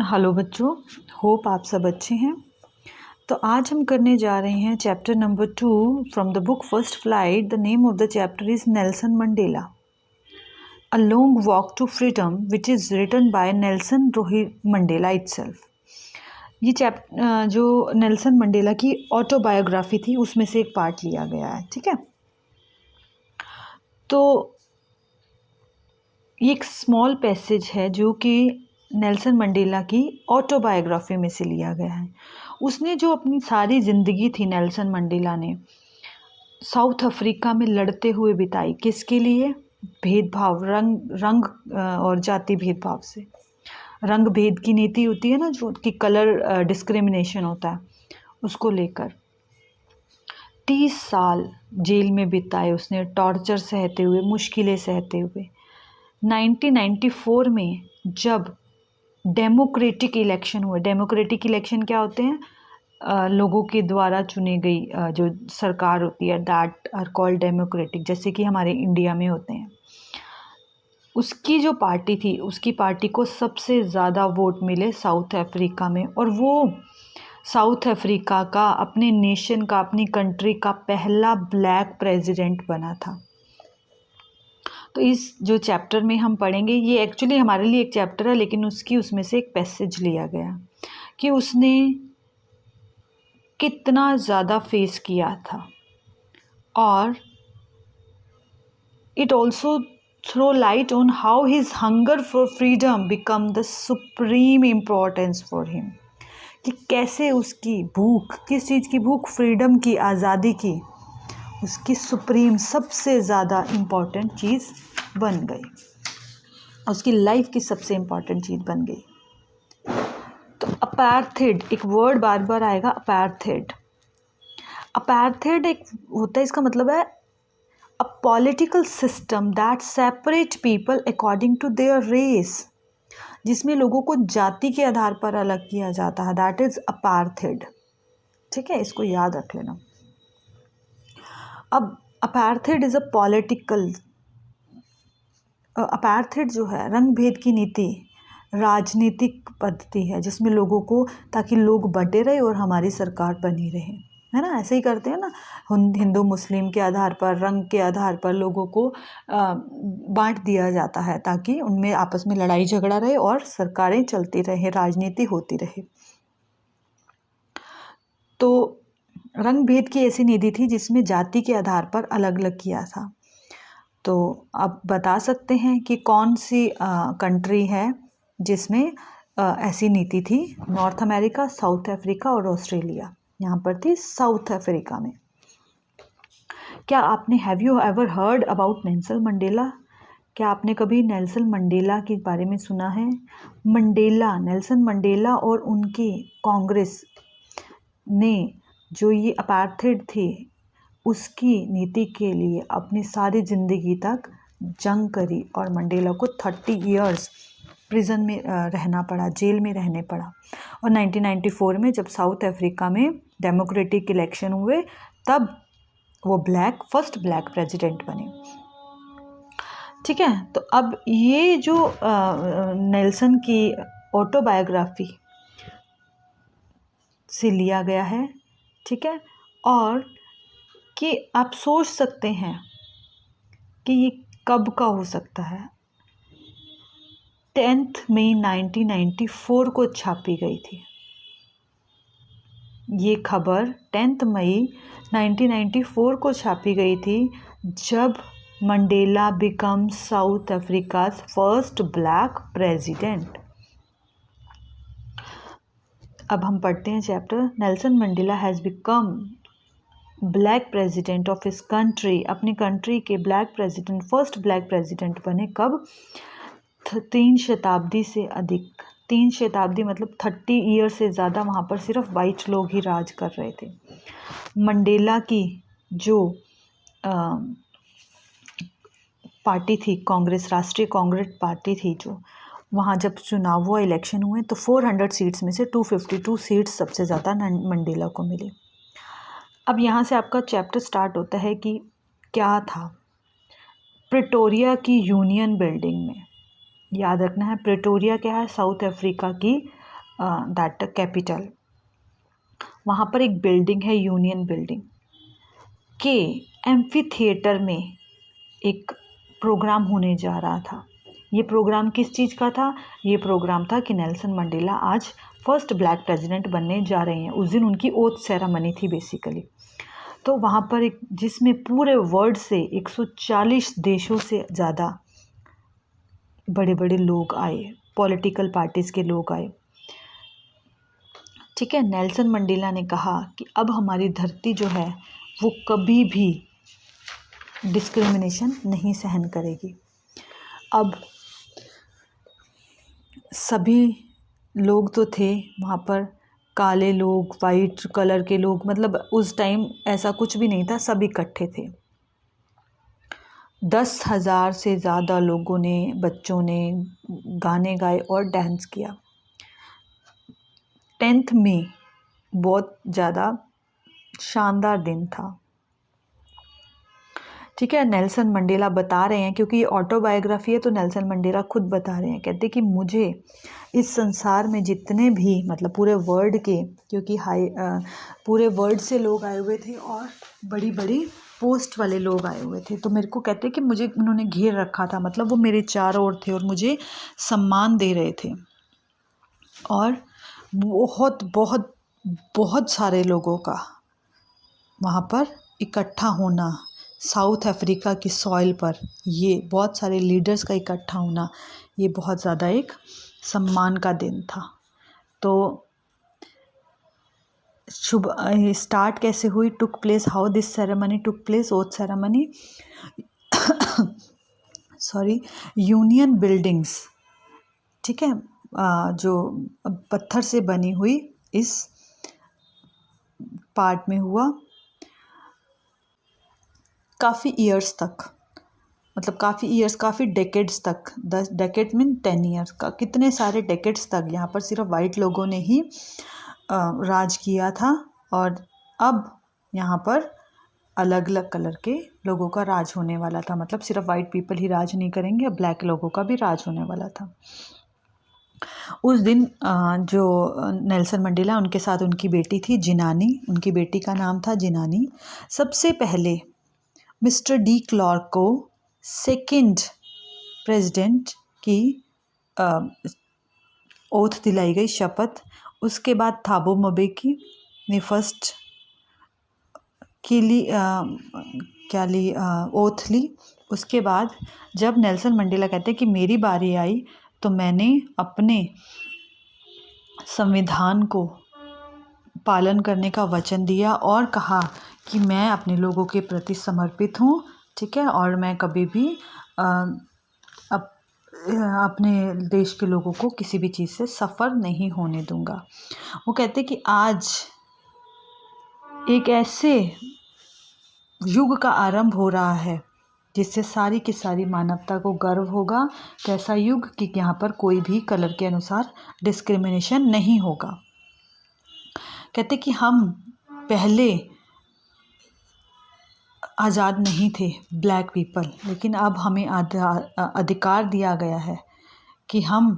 Hello बच्चों, hope आप सब अच्छे हैं। तो आज हम करने जा रहे हैं chapter number 2 from the book first flight. The name of the chapter is Nelson Mandela, a long walk to freedom, which is written by Nelson Mandela itself. ये जो नेल्सन मंडेला की ऑटोबायोग्राफी थी उसमें से एक पार्ट लिया गया है। ठीक है, तो ये एक स्मॉल पैसेज है जो कि नेल्सन मंडेला की ऑटोबायोग्राफी में से लिया गया है। उसने जो अपनी सारी ज़िंदगी थी नेल्सन मंडेला ने साउथ अफ्रीका में लड़ते हुए बिताई। किसके लिए? भेदभाव, रंग और जाति भेदभाव से। रंग भेद की नीति होती है ना, जो कि कलर डिस्क्रिमिनेशन होता है, उसको लेकर 30 साल जेल में बिताए उसने, टॉर्चर सहते हुए, मुश्किलें सहते हुए। 1994 में जब डेमोक्रेटिक इलेक्शन हुए, डेमोक्रेटिक इलेक्शन क्या होते हैं? लोगों के द्वारा चुनी गई जो सरकार होती है, दैट आर कॉल्ड डेमोक्रेटिक, जैसे कि हमारे इंडिया में होते हैं। उसकी जो पार्टी थी, उसकी पार्टी को सबसे ज़्यादा वोट मिले साउथ अफ्रीका में, और वो साउथ अफ्रीका का, अपने नेशन का, अपनी कंट्री का पहला ब्लैक प्रेसिडेंट बना था। तो इस जो चैप्टर में हम पढ़ेंगे, ये एक्चुअली हमारे लिए एक चैप्टर है, लेकिन उसमें से एक पैसेज लिया गया कि उसने कितना ज़्यादा फेस किया था, और it also throw light on how his hunger for freedom become the supreme importance for him, कि कैसे उसकी भूख, किस चीज़ की भूख? फ्रीडम की, आज़ादी की, उसकी सुप्रीम, सबसे ज़्यादा इम्पॉर्टेंट चीज़ बन गई, उसकी लाइफ की सबसे इम्पॉर्टेंट चीज़ बन गई। तो अपार्थेड, एक वर्ड बार बार आएगा, अपार्थेड। अपार्थेड एक होता है, इसका मतलब है a political system that separate people according to their race, जिसमें लोगों को जाति के आधार पर अलग किया जाता है, दैट इज अपार्थेड। ठीक है, इसको याद रख लेना। अब apartheid is a political, apartheid जो है रंग भेद की नीति, राजनीतिक पद्धति है, जिसमें लोगों को, ताकि लोग बटे रहे और हमारी सरकार बनी रहे, है ना। ऐसे ही करते हैं ना, हिंदू मुस्लिम के आधार पर, रंग के आधार पर लोगों को बांट दिया जाता है, ताकि उनमें आपस में लड़ाई झगड़ा रहे और सरकारें चलती रहे, राजनीति होती रहे। तो रंग भेद की ऐसी नीति थी जिसमें जाति के आधार पर अलग अलग किया था। तो आप बता सकते हैं कि कौन सी कंट्री है जिसमें ऐसी नीति थी? नॉर्थ अमेरिका, साउथ अफ्रीका और ऑस्ट्रेलिया। यहाँ पर थी साउथ अफ्रीका में। क्या आपने, have you ever heard about Nelson Mandela? क्या आपने कभी नेल्सन मंडेला के बारे में सुना है? मंडेला, नेल्सन मंडेला और उनकी कांग्रेस ने जो ये अपार्थेड थी, उसकी नीति के लिए अपनी सारी ज़िंदगी तक जंग करी, और मंडेला को 30 इयर्स प्रिजन में रहना पड़ा, जेल में रहने पड़ा। और 1994 में जब साउथ अफ्रीका में डेमोक्रेटिक इलेक्शन हुए, तब वो फर्स्ट ब्लैक प्रेसिडेंट बने। ठीक है, तो अब ये जो नेल्सन की ऑटोबायोग्राफी से लिया गया है, ठीक है, और कि आप सोच सकते हैं कि ये कब का हो सकता है। 10 मई 1994 को छापी गई थी ये खबर। 10 मई 1994 को छापी गई थी, जब Mandela become south Africa's first black president. अब हम पढ़ते हैं chapter. Nelson Mandela has become black president of his country, अपनी कंट्री के black president, first black president बने। कब? 3 शताब्दी से अधिक, 3 शताब्दी मतलब 30 ईयर से ज़्यादा वहाँ पर सिर्फ वाइट लोग ही राज कर रहे थे। मंडेला की जो पार्टी थी, कांग्रेस, राष्ट्रीय कांग्रेस पार्टी थी, जो वहाँ जब चुनाव हुआ, इलेक्शन हुए, तो 400 सीट्स में से 252 सीट्स सबसे ज़्यादा मंडेला को मिली। अब यहाँ से आपका चैप्टर स्टार्ट होता है कि क्या था प्रिटोरिया की यूनियन बिल्डिंग में। याद रखना है, प्रिटोरिया क्या है? साउथ अफ्रीका की दैट कैपिटल, वहाँ पर एक बिल्डिंग है, यूनियन बिल्डिंग के एम्फी थिएटर में एक प्रोग्राम होने जा रहा था। ये प्रोग्राम किस चीज़ का था? ये प्रोग्राम था कि नेल्सन मंडेला आज फर्स्ट ब्लैक प्रेसिडेंट बनने जा रहे हैं। उस दिन उनकी ओथ सेरेमनी थी बेसिकली। तो वहाँ पर एक, जिसमें पूरे वर्ल्ड से 140 देशों से ज़्यादा बड़े बड़े लोग आए, पॉलिटिकल पार्टीज़ के लोग आए। ठीक है, नेल्सन मंडेला ने कहा कि अब हमारी धरती जो है वो कभी भी डिस्क्रिमिनेशन नहीं सहन करेगी। अब सभी लोग तो थे वहाँ पर, काले लोग, वाइट कलर के लोग, मतलब उस टाइम ऐसा कुछ भी नहीं था, सब इकट्ठे थे। 10,000 से ज़्यादा लोगों ने, बच्चों ने गाने गाए और डांस किया। 10th मई बहुत ज़्यादा शानदार दिन था। ठीक है, नेल्सन मंडेला बता रहे हैं, क्योंकि ये ऑटोबायोग्राफी है तो नेल्सन मंडेला खुद बता रहे हैं, कहते कि मुझे इस संसार में जितने भी, मतलब पूरे वर्ल्ड के, क्योंकि पूरे वर्ल्ड से लोग आए हुए थे और बड़ी बड़ी पोस्ट वाले लोग आए हुए थे, तो मेरे को कहते कि मुझे उन्होंने घेर रखा था, मतलब वो मेरे चारों ओर थे और मुझे सम्मान दे रहे थे। और बहुत बहुत बहुत सारे लोगों का वहाँ पर इकट्ठा होना, साउथ अफ्रीका की सॉइल पर, ये बहुत सारे लीडर्स का इकट्ठा होना, ये बहुत ज़्यादा एक सम्मान का दिन था। तो शुभ स्टार्ट कैसे हुई, took place, how this ceremony took place, oath ceremony sorry, union buildings, ठीक है, जो पत्थर से बनी हुई इस पार्ट में हुआ। काफ़ी ईयर्स तक, मतलब काफ़ी ईयर्स, काफ़ी डेकेड्स तक, 10 डेकेड मीन 10 ईयर्स का, कितने सारे डेकेड्स तक यहाँ पर सिर्फ वाइट लोगों ने ही राज किया था। और अब यहाँ पर अलग अलग कलर के लोगों का राज होने वाला था, मतलब सिर्फ वाइट पीपल ही राज नहीं करेंगे, अब ब्लैक लोगों का भी राज होने वाला था। उस दिन जो नेल्सन मंडेला, उनके साथ उनकी बेटी थी जिनानी, उनकी बेटी का नाम था जिनानी। सबसे पहले मिस्टर डी क्लार्क को सेकंड प्रेसिडेंट की ओथ दिलाई गई, शपथ। उसके बाद थाबो म्बेकी ने फर्स्ट की ली, क्या ली, ओथ ली। उसके बाद जब नेल्सन मंडेला कहते हैं कि मेरी बारी आई, तो मैंने अपने संविधान को पालन करने का वचन दिया और कहा कि मैं अपने लोगों के प्रति समर्पित हूँ, ठीक है, और मैं कभी भी अपने देश के लोगों को किसी भी चीज़ से सफ़र नहीं होने दूंगा। वो कहते कि आज एक ऐसे युग का आरंभ हो रहा है जिससे सारी की सारी मानवता को गर्व होगा। कैसा युग कि यहाँ पर कोई भी कलर के अनुसार डिस्क्रिमिनेशन नहीं होगा। कहते कि हम पहले आज़ाद नहीं थे ब्लैक पीपल, लेकिन अब हमें अधिकार दिया गया है कि हम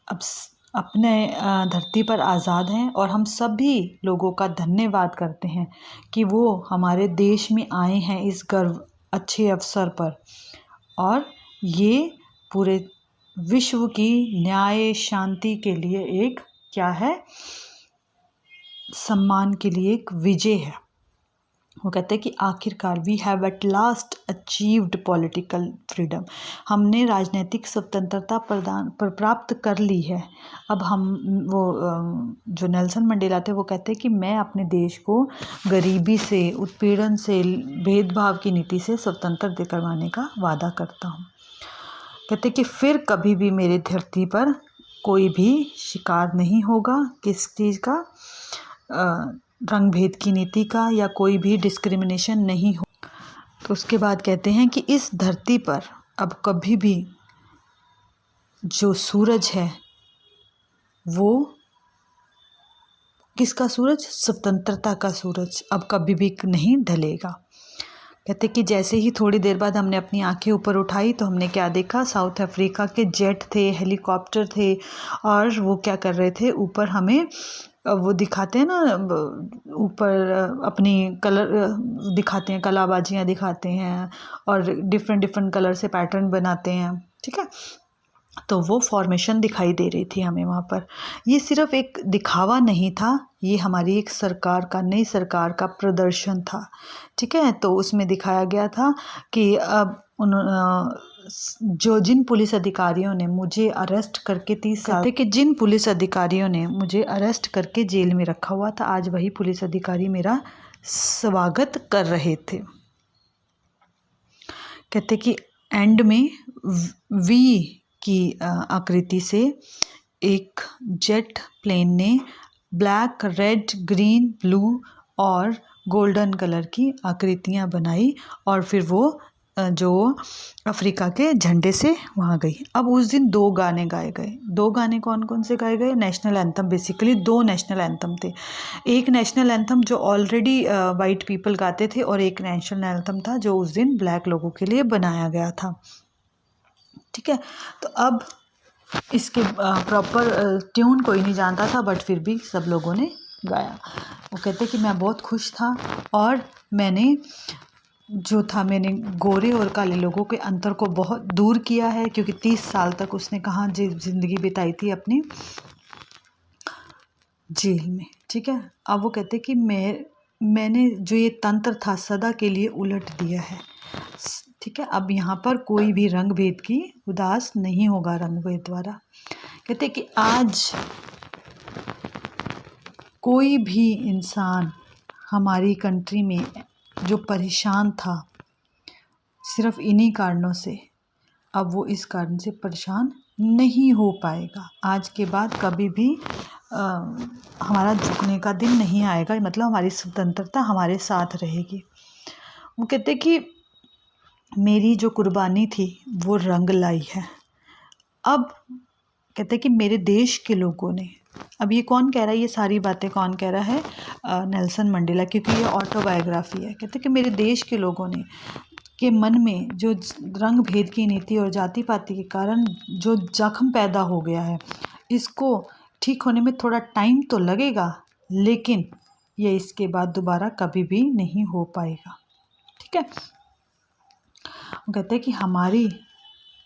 अब अपने धरती पर आज़ाद हैं। और हम सभी लोगों का धन्यवाद करते हैं कि वो हमारे देश में आए हैं इस गर्व अच्छे अवसर पर, और ये पूरे विश्व की न्याय शांति के लिए एक क्या है, सम्मान के लिए एक विजय है। वो कहते हैं कि आखिरकार we have at last achieved political freedom, हमने राजनीतिक स्वतंत्रता प्राप्त कर ली है। अब हम वो जो नेल्सन मंडेला थे वो कहते हैं कि मैं अपने देश को गरीबी से, उत्पीड़न से, भेदभाव की नीति से स्वतंत्र करवाने का वादा करता हूँ। कहते कि फिर कभी भी मेरे धरती पर कोई भी शिकार नहीं होगा किस चीज़ का, रंग भेद की नीति का, या कोई भी डिस्क्रिमिनेशन नहीं हो। तो उसके बाद कहते हैं कि इस धरती पर अब कभी भी जो सूरज है वो किसका सूरज, स्वतंत्रता का सूरज, अब कभी भी नहीं ढलेगा। कहते कि जैसे ही थोड़ी देर बाद हमने अपनी आंखें ऊपर उठाई तो हमने क्या देखा, साउथ अफ्रीका के जेट थे, हेलीकॉप्टर थे और वो क्या कर रहे थे, ऊपर हमें वो दिखाते हैं ना, ऊपर अपनी कलर दिखाते हैं, कलाबाजियाँ दिखाते हैं और डिफरेंट डिफरेंट कलर से पैटर्न बनाते हैं, ठीक है। तो वो फॉर्मेशन दिखाई दे रही थी हमें वहाँ पर। ये सिर्फ एक दिखावा नहीं था, ये हमारी एक सरकार का, नई सरकार का प्रदर्शन था, ठीक है। तो उसमें दिखाया गया था कि अब जिन पुलिस अधिकारियों ने मुझे अरेस्ट करके 30 साल कि जिन पुलिस अधिकारियों ने मुझे अरेस्ट करके जेल में रखा हुआ था, आज वही पुलिस अधिकारी मेरा स्वागत कर रहे थे। कहते कि एंड में वी की आकृति से एक जेट प्लेन ने ब्लैक, रेड, ग्रीन, ब्लू और गोल्डन कलर की आकृतियाँ बनाई और फिर वो जो अफ्रीका के झंडे से वहाँ गई। अब उस दिन 2 गाने गाए गए। 2 गाने कौन कौन से गाए गए? National anthem, basically 2 national anthem थे। एक नेशनल एंथम जो ऑलरेडी वाइट पीपल गाते थे और एक नेशनल एंथम था जो उस दिन ब्लैक लोगों के लिए बनाया गया था, ठीक है। तो अब इसके प्रॉपर ट्यून कोई नहीं जानता था, बट फिर भी सब लोगों ने गाया। वो कहते कि मैं बहुत खुश था और मैंने गोरे और काले लोगों के अंतर को बहुत दूर किया है, क्योंकि 30 साल तक उसने कहाँ ज़िंदगी बिताई थी अपनी जेल में, ठीक है। अब वो कहते कि मैंने जो ये तंत्र था सदा के लिए उलट दिया है, ठीक है। अब यहाँ पर कोई भी रंग भेद की उदास नहीं होगा रंग भेद द्वारा। कहते कि आज कोई भी इंसान हमारी कंट्री में जो परेशान था सिर्फ इन्हीं कारणों से, अब वो इस कारण से परेशान नहीं हो पाएगा। आज के बाद कभी भी हमारा झुकने का दिन नहीं आएगा, मतलब हमारी स्वतंत्रता हमारे साथ रहेगी। वो कहते कि मेरी जो कुर्बानी थी वो रंग लाई है। अब कहते कि मेरे देश के लोगों ने, अब ये कौन कह रहा है, ये सारी बातें कौन कह रहा है? नेल्सन मंडेला, क्योंकि ये ऑटोबायोग्राफी है। कहते कि मेरे देश के लोगों ने के मन में जो रंग भेद की नीति और जाति पाति के कारण जो जख्म पैदा हो गया है, इसको ठीक होने में थोड़ा टाइम तो लगेगा, लेकिन ये इसके बाद दोबारा कभी भी नहीं हो पाएगा, ठीक है। वो कहते हैं कि हमारी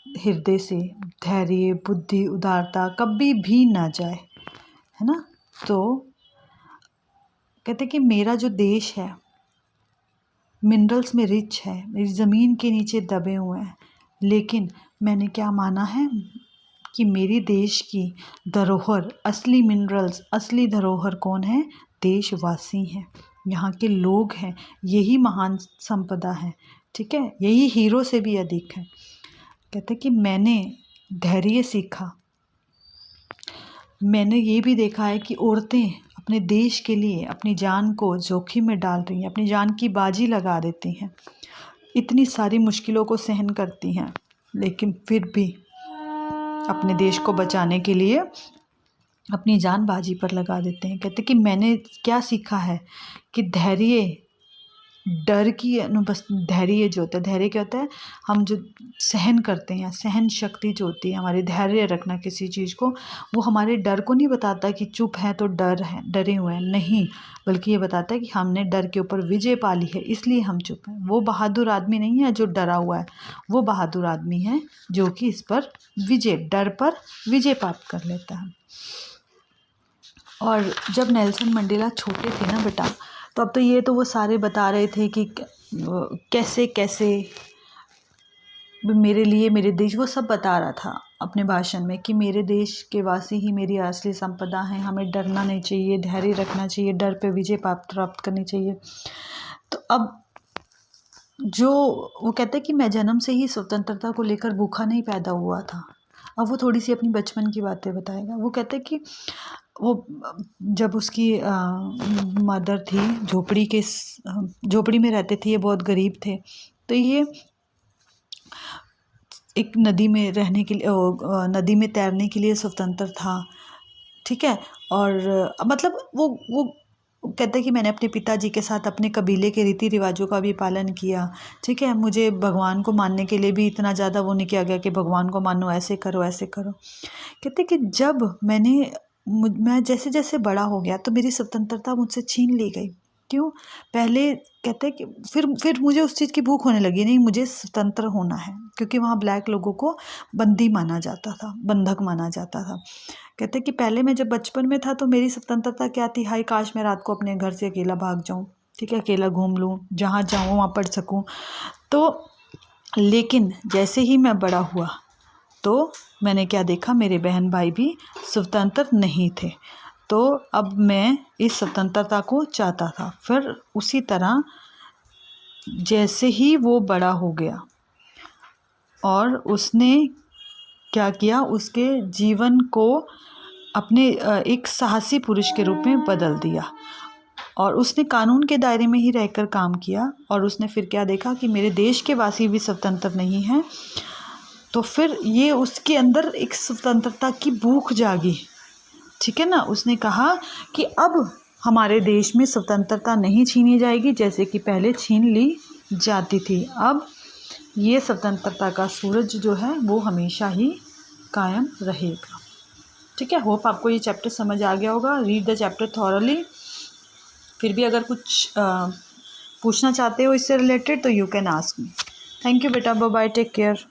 हृदय से धैर्य, बुद्धि, उदारता कभी भी ना जाए, है ना। तो कहते हैं कि मेरा जो देश है मिनरल्स में रिच है, मेरी ज़मीन के नीचे दबे हुए हैं, लेकिन मैंने क्या माना है कि मेरी देश की धरोहर, असली मिनरल्स, असली धरोहर कौन है? देशवासी हैं, यहाँ के लोग हैं, यही महान संपदा है, ठीक है, यही हीरो से भी अधिक है। कहते कि मैंने धैर्य सीखा, मैंने ये भी देखा है कि औरतें अपने देश के लिए अपनी जान को जोखिम में डाल रही हैं, अपनी जान की बाजी लगा देती हैं, इतनी सारी मुश्किलों को सहन करती हैं, लेकिन फिर भी अपने देश को बचाने के लिए अपनी जान बाजी पर लगा देते हैं। कहते कि मैंने क्या सीखा है कि धैर्य, डर की धैर्य जो होता है, धैर्य क्या होता है? हम जो सहन करते हैं, सहन शक्ति जो होती है हमारी, धैर्य रखना किसी चीज़ को, वो हमारे डर को नहीं बताता कि चुप है तो डर है, डरे हुए हैं, नहीं, बल्कि ये बताता है कि हमने डर के ऊपर विजय पा ली है, इसलिए हम चुप हैं। वो बहादुर आदमी नहीं है जो डरा हुआ है, वो बहादुर आदमी है जो कि इस पर विजय, डर पर विजय प्राप्त कर लेता है। और जब नेल्सन मंडेला छोटे थे ना बेटा, तो अब तो ये तो वो सारे बता रहे थे कि कैसे कैसे मेरे लिए, मेरे देश, वो सब बता रहा था अपने भाषण में कि मेरे देश के वासी ही मेरी असली संपदा हैं, हमें डरना नहीं चाहिए, धैर्य रखना चाहिए, डर पे विजय प्राप्त करनी चाहिए। तो अब जो वो कहते हैं कि मैं जन्म से ही स्वतंत्रता को लेकर भूखा नहीं पैदा हुआ था। अब वो थोड़ी सी अपनी बचपन की बातें बताएगा। वो कहते हैं कि वो जब उसकी मदर थी, झोपड़ी में रहते थे, ये बहुत गरीब थे, तो ये एक नदी में रहने के लिए, नदी में तैरने के लिए स्वतंत्र था, ठीक है। और मतलब वो कहते हैं कि मैंने अपने पिताजी के साथ अपने कबीले के रीति रिवाजों का भी पालन किया, ठीक है। मुझे भगवान को मानने के लिए भी इतना ज़्यादा वो नहीं किया गया कि भगवान को मानो, ऐसे करो ऐसे करो। कहते हैं कि जब मैं जैसे जैसे बड़ा हो गया तो मेरी स्वतंत्रता मुझसे छीन ली गई। क्यों? पहले कहते हैं कि फिर मुझे उस चीज़ की भूख होने लगी, नहीं मुझे स्वतंत्र होना है, क्योंकि वहाँ ब्लैक लोगों को बंदी माना जाता था, बंधक माना जाता था। कहते हैं कि पहले मैं जब बचपन में था तो मेरी स्वतंत्रता क्या थी, हाय काश मैं रात को अपने घर से अकेला भाग जाऊँ, ठीक है, अकेला घूम लूँ, जहाँ जाऊँ वहाँ पढ़ सकूँ। तो लेकिन जैसे ही मैं बड़ा हुआ तो मैंने क्या देखा, मेरे बहन भाई भी स्वतंत्र नहीं थे। तो अब मैं इस स्वतंत्रता को चाहता था। फिर उसी तरह जैसे ही वो बड़ा हो गया और उसने क्या किया, उसके जीवन को अपने एक साहसी पुरुष के रूप में बदल दिया और उसने कानून के दायरे में ही रहकर काम किया। और उसने फिर क्या देखा कि मेरे देश के वासी भी स्वतंत्र नहीं हैं, तो फिर ये उसके अंदर एक स्वतंत्रता की भूख जागी, ठीक है ना। उसने कहा कि अब हमारे देश में स्वतंत्रता नहीं छीनी जाएगी जैसे कि पहले छीन ली जाती थी। अब ये स्वतंत्रता का सूरज जो है वो हमेशा ही कायम रहेगा, ठीक है। होप आपको ये चैप्टर समझ आ गया होगा। Read the chapter thoroughly. फिर भी अगर कुछ पूछना चाहते हो इससे रिलेटेड तो you can ask me. Thank you बेटा, बाय बाय, टेक केयर।